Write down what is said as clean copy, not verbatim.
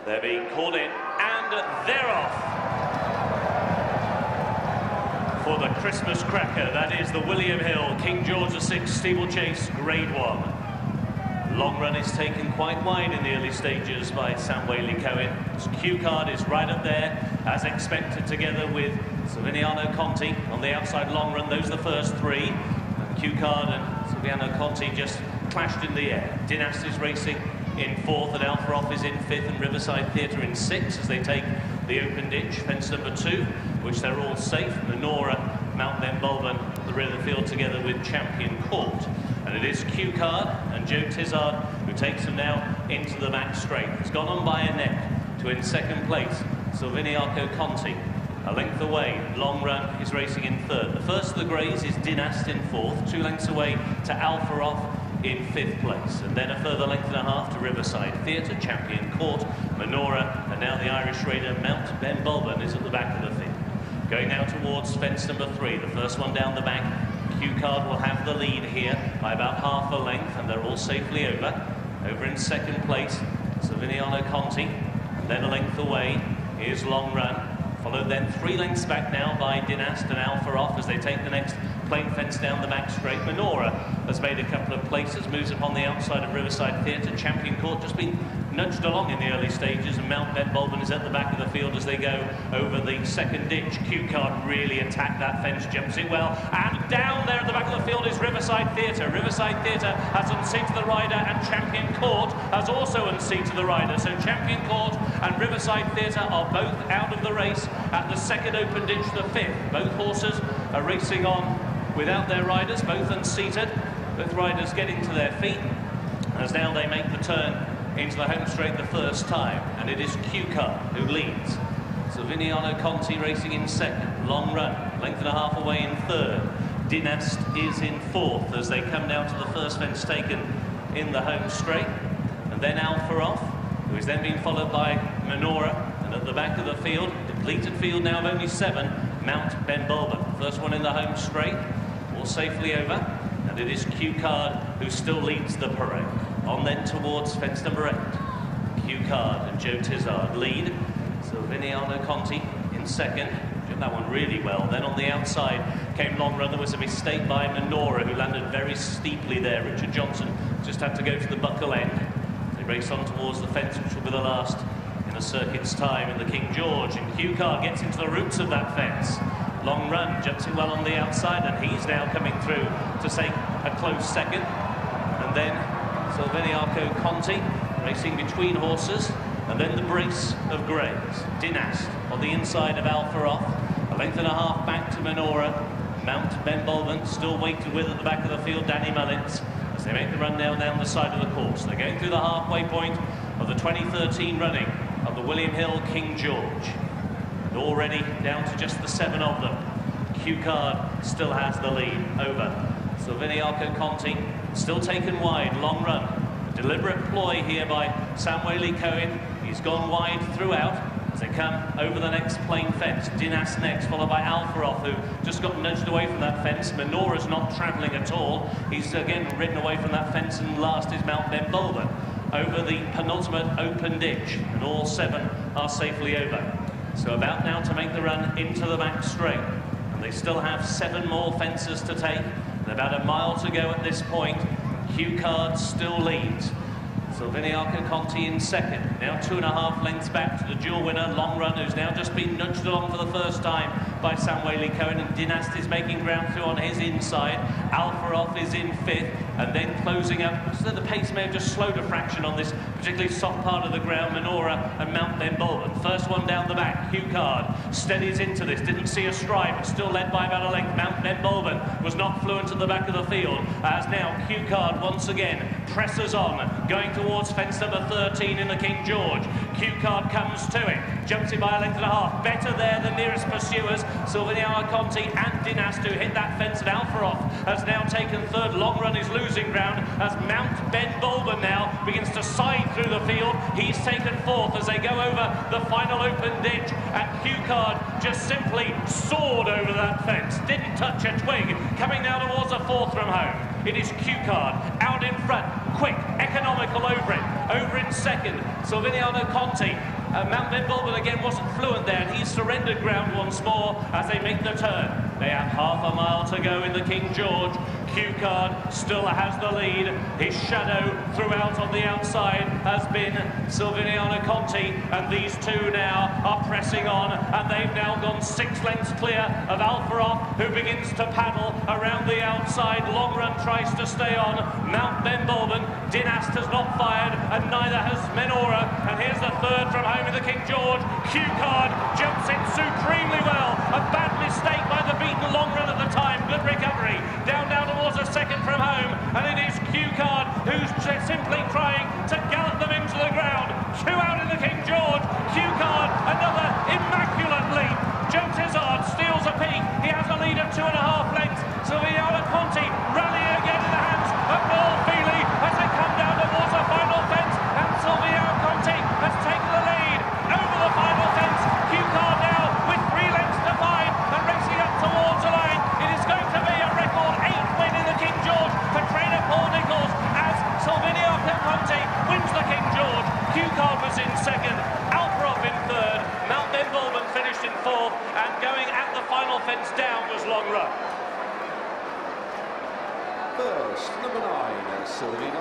They're being called in, and they're off for the Christmas cracker. That is the William Hill King George VI Steeplechase Grade 1. Long run is taken quite wide in the early stages by Sam Whaley-Cohen. His cue card is right up there, as expected, together with Silviniaco Conti on the outside long run. Those are the first three. And cue card and Silviniaco Conti just clashed in the air. Dynast is racing in fourth, and Alfaroff is in fifth, and Riverside Theatre in sixth as they take the open ditch. Fence number 2, which they're all safe. Menora, Mount Ben Bulben at the rear of the field together with Champion Court. And it is cue card and Joe Tizard who takes them now into the back straight. It's gone on by a neck to in second place Silviniaco Conti. A length away, Long Run is racing in third. The first of the greys is Dynast in fourth, 2 lengths away to Alfaroff in fifth place. And then a further length and a half to Riverside Theatre, Champion Court, Menora, and now the Irish Raider Mount Ben Bulben is at the back of the field. Going now towards fence number 3, the first one down the back. Cue card will have the lead here by about half a length, and they're all safely over. Over in second place, Silviniaco Conti, and then a length away is Long Run. Followed then 3 lengths back now by Dynast and Alfaroff as they take the next plain fence down the back straight. Menora has made a couple of places, moves upon the outside of Riverside Theatre. Champion Court just been nudged along in the early stages, and Mount Ben Bulben is at the back of the field as they go over the second ditch. Cue card really attacked that fence, jumps it well, and down there at the back of the field is Riverside Theatre. Riverside Theatre has unseated the rider, and Champion Court has also unseated the rider. So Champion Court and Riverside Theatre are both out of the race at the second open ditch, the 5th. Both horses are racing on without their riders, both unseated. Both riders getting to their feet as now they make the turn into the home straight the first time, and it is cue card who leads. Silviniaco Conti racing in second, Long Run, length and a half away in third. Dynast is in fourth as they come down to the first fence taken in the home straight. And then Alfaroff, who is then being followed by Menora, and at the back of the field, depleted field now of only 7, Mount Ben Bulben. First one in the home straight, all safely over, and it is cue card who still leads the parade. On then towards fence number 8. Cue card and Joe Tizard lead. Silviniaco Conti in second. Did that one really well. Then on the outside came Long Run. There was a mistake by Menora, who landed very steeply there. Richard Johnson just had to go to the buckle end. They race on towards the fence, which will be the last in a circuit's time in the King George. And cue card gets into the roots of that fence. Long Run jumps it well on the outside, and he's now coming through to take a close second. And then Silviniaco Conti racing between horses, and then the brace of greys. Dynast on the inside of Alfaroff, a length and a half back to Menora. Mount Ben Bulben still waiting with at the back of the field, Danny Mullins, as they make the run down the side of the course. They're going through the halfway point of the 2013 running of the William Hill King George. And already down to just the 7 of them. Cue card still has the lead over Silviniaco Conti, still taken wide, Long Run. A deliberate ploy here by Sam Whaley-Cohen. He's gone wide throughout as they come over the next plain fence. Dynast next, followed by Alfaroff, who just got nudged away from that fence. Menora's not travelling at all. He's again ridden away from that fence, and last is Mount Ben Bulben over the penultimate open ditch, and all 7 are safely over. So about now to make the run into the back straight, and they still have 7 more fences to take. And about a mile to go at this point. Cue card still leads. Silviniaco Conti in second, now 2.5 lengths back to the dual winner, Long Run, who's now just been nudged along for the first time by Sam Whaley-Cohen, and Dynast is making ground through on his inside. Alfaroff is in 5th, and then closing up, so the pace may have just slowed a fraction on this particularly soft part of the ground. Menora and Mount Ben Bulben. First one down the back, cue card steadies into this, didn't see a stride, but still led by about a length. Mount Ben Bulben was not fluent at the back of the field, as now cue card once again presses on, going towards fence number 13 in the King George. Cue card comes to it, jumps it by a length and a half. Better there than nearest pursuers, Silviniaco Conti and Dynast, who hit that fence at Alfaroff, has now taken third. Long Run is losing ground as Mount Ben Bulben now begins to side through the field. He's taken fourth as they go over the final open ditch, and cue card just simply soared over that fence, didn't touch a twig, coming now towards the 4th from home. It is cue card out in front, quick, economical over it. Over in second, Silviniaco Conti Mount Benvolven again wasn't fluent there, and he's surrendered ground once more as they make the turn. They have half a mile to go in the King George. Q-Card still has the lead. His shadow throughout on the outside has been Silviniaco Conti, and these two now are pressing on, and they've now gone 6 lengths clear of Alfarov, who begins to paddle around the outside. Long Run tries to stay on. Mount Benvolven, Dinast has not fired, and neither has Menora, and here's the third from home in the King George. Q-Card jumps in supremely well. A bad mistake by the beaten Long Run at the time. Good recovery. Down towards a second from home, and it is Q-Card who's simply trying to gallop them into the ground. Q out in the King George. Q-Card, another immaculate leap. Joe Tizard steals a peak. He has a lead of 2.5 lengths. Silviniaco Conti rallying again in the hands of Noel Feely as they come down towards the final fence, and Silviniaco Conti has taken the lead over the final fence. Q-Card now with 3 lengths to 5 and racing up towards the line. It is going to be a record 8th win in the King George for trainer Paul Nichols as Silviniaco Conti wins the King George. Q-Card was in second, Alfarov in third, Mount Benvolven finished in fourth, and going at the final fence down was Long Run. First, number 9, Silviniaco.